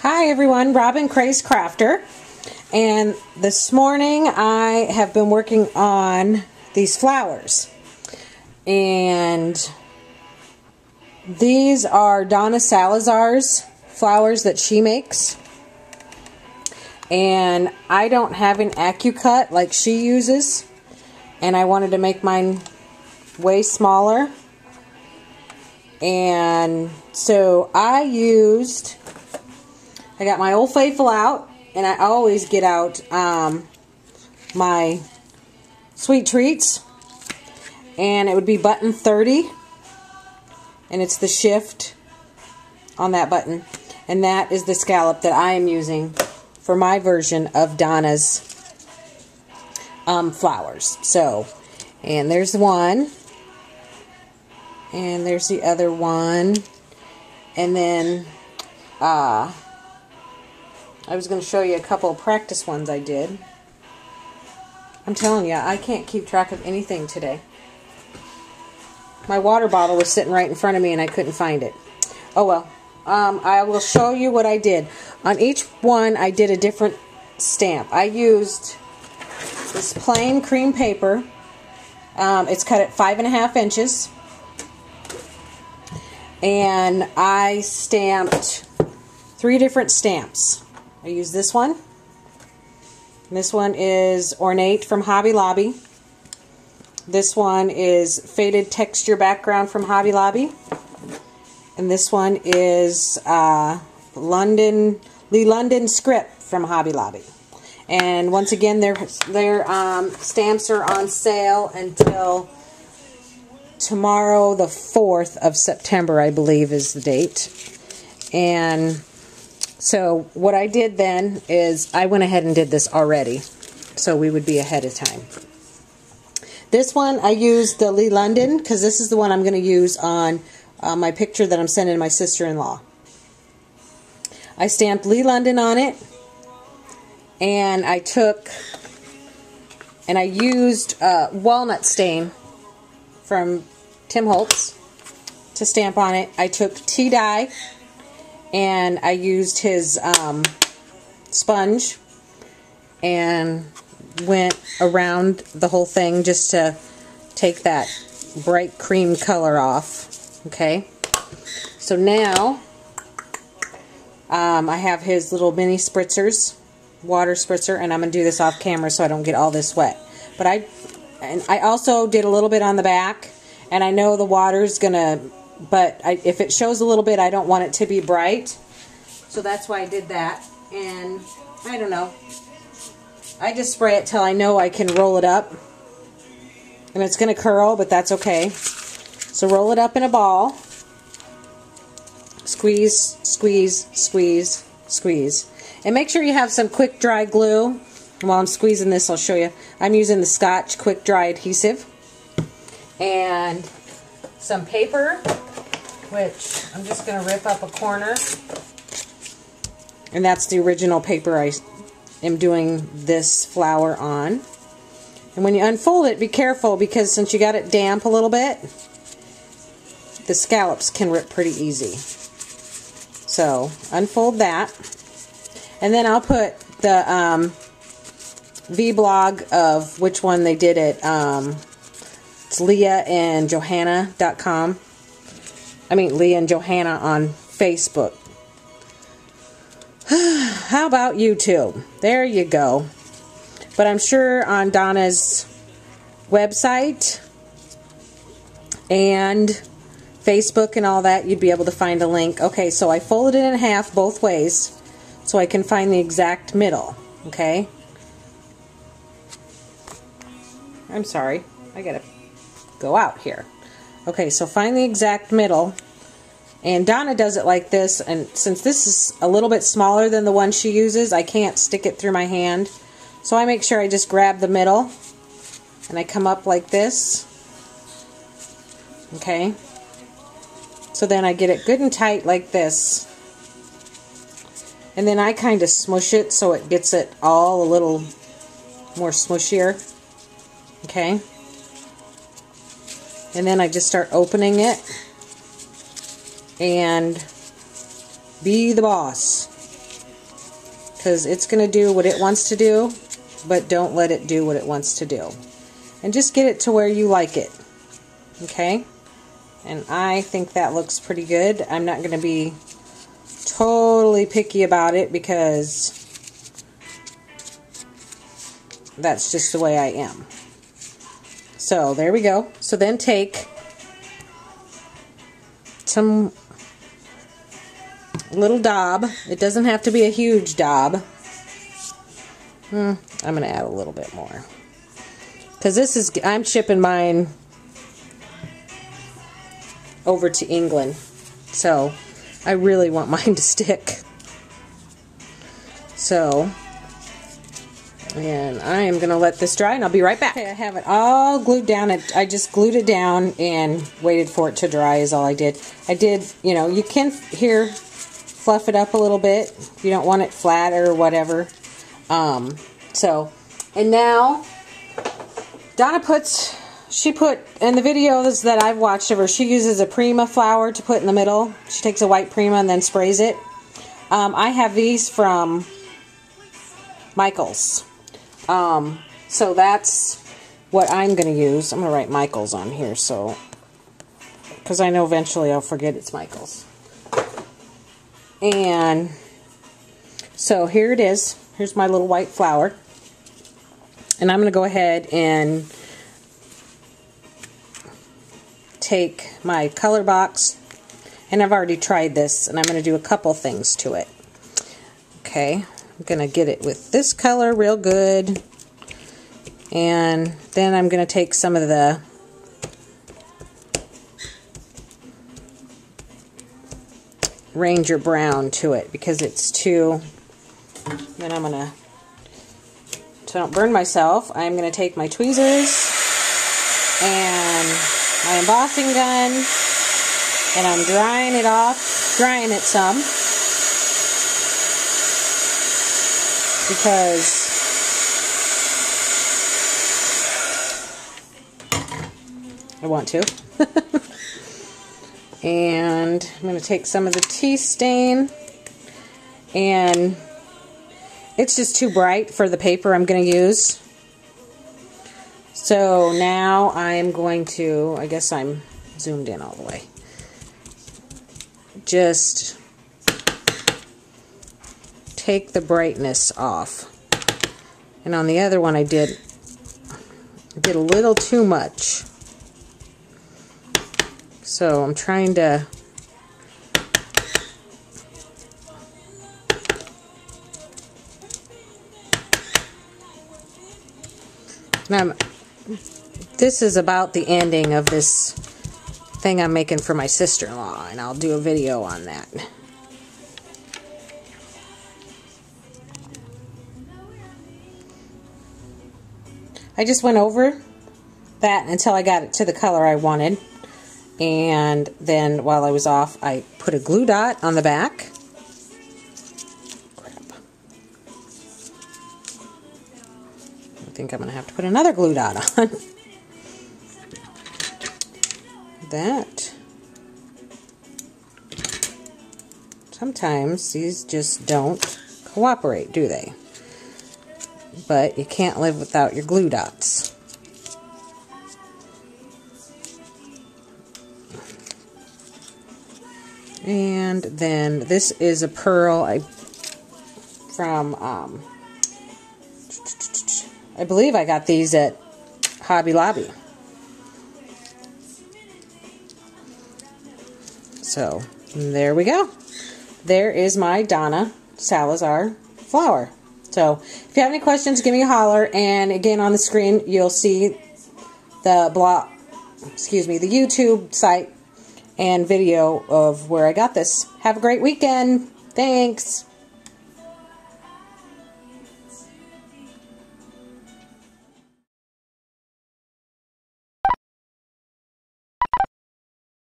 Hi everyone, Robin Craze Crafter, and this morning I have been working on these flowers, and these are Donna Salazar's flowers that she makes, and I don't have an AccuCut like she uses, and I wanted to make mine way smaller, and so I got my Old Faithful out, and I always get out my Sweet Treats, and it would be button 30, and it's the shift on that button, and that is the scallop that I am using for my version of Donna's flowers. So, and there's one, and there's the other one, and then I was going to show you a couple of practice ones I did. I'm telling you, I can't keep track of anything today. My water bottle was sitting right in front of me and I couldn't find it. Oh well. I will show you what I did. On each one, I did a different stamp. I used this plain cream paper. It's cut at 5.5 inches. And I stamped 3 different stamps. I use this one. This one is Ornate from Hobby Lobby. This one is Faded Texture Background from Hobby Lobby. And this one is Lee London Script from Hobby Lobby. And once again, their stamps are on sale until tomorrow, the 4th of September, I believe is the date. And so what I did then is I went ahead and did this already, so we would be ahead of time. This one I used the Lee London because this is the one I'm going to use on my picture that I'm sending my sister-in-law. I stamped Lee London on it, and I used walnut stain from Tim Holtz to stamp on it. I took tea dye, and I used his sponge and went around the whole thing just to take that bright cream color off. Okay, so now I have his little mini spritzers, water spritzer, and I'm going to do this off camera so I don't get all this wet. But I also did a little bit on the back, and I know the water's going to, but if it shows a little bit, I don't want it to be bright. So that's why I did that. And I don't know. I just spray it till I know I can roll it up. And it's going to curl, but that's okay. So roll it up in a ball. Squeeze, squeeze, squeeze, squeeze. And make sure you have some quick dry glue. While I'm squeezing this, I'll show you. I'm using the Scotch quick dry adhesive. And some paper, which I'm just going to rip up a corner, and that's the original paper I am doing this flower on. And when you unfold it, be careful, because since you got it damp a little bit, the scallops can rip pretty easy. So unfold that, and then I'll put the VBlog of which one they did it. It's LeahJohanna.com. I mean, Leah and Johanna on Facebook. How about YouTube? There you go. But I'm sure on Donna's website and Facebook and all that, you'd be able to find a link. Okay, so I folded it in half both ways so I can find the exact middle. Okay? I'm sorry. I gotta go out here. Okay, so find the exact middle. And Donna does it like this, and since this is a little bit smaller than the one she uses, I can't stick it through my hand. So I make sure I just grab the middle, and I come up like this. Okay? So then I get it good and tight like this. And then I kind of smush it so it gets it all a little more smushier. Okay? And then I just start opening it and be the boss. because it's going to do what it wants to do, but don't let it do what it wants to do. And just get it to where you like it. Okay? And I think that looks pretty good. I'm not going to be totally picky about it because that's just the way I am. So there we go. So then take some little daub. It doesn't have to be a huge daub. I'm going to add a little bit more. Because I'm shipping mine over to England. So I really want mine to stick. So, and I am going to let this dry and I'll be right back. Okay, I have it all glued down. I just glued it down and waited for it to dry is all I did. I did, you know, you can here fluff it up a little bit if you don't want it flat or whatever. And now Donna she put in the videos that I've watched of her, she uses a Prima flower to put in the middle. She takes a white Prima and then sprays it. I have these from Michael's. So that's what I'm going to use. I'm going to write Michael's on here, so because I know eventually I'll forget it's Michael's. And so here it is. Here's my little white flower. And I'm going to go ahead and take my color box, and I've already tried this, and I'm going to do a couple things to it. Okay, I'm going to get it with this color real good, and then I'm going to take some of the Ranger Brown to it because it's too, then I'm going to, so I don't burn myself, I'm going to take my tweezers and my embossing gun, and I'm drying it off, drying it some, because I want to. And I'm going to take some of the tea stain, and it's just too bright for the paper I'm going to use. So now I'm going to, I guess I'm zoomed in all the way, just take the brightness off. And on the other one I did a little too much. So I'm trying to now this is about the ending of this thing I'm making for my sister-in-law, and I'll do a video on that. I just went over that until I got it to the color I wanted. And then while I was off, I put a glue dot on the back. Crap. I think I'm going to have to put another glue dot on. That. Sometimes these just don't cooperate, do they? But you can't live without your glue dots. And then this is a pearl from, I believe I got these at Hobby Lobby. So, there we go. There is my Donna Salazar flower. So, if you have any questions, give me a holler. And again, on the screen, you'll see the blog, the YouTube site and video of where I got this. Have a great weekend. Thanks.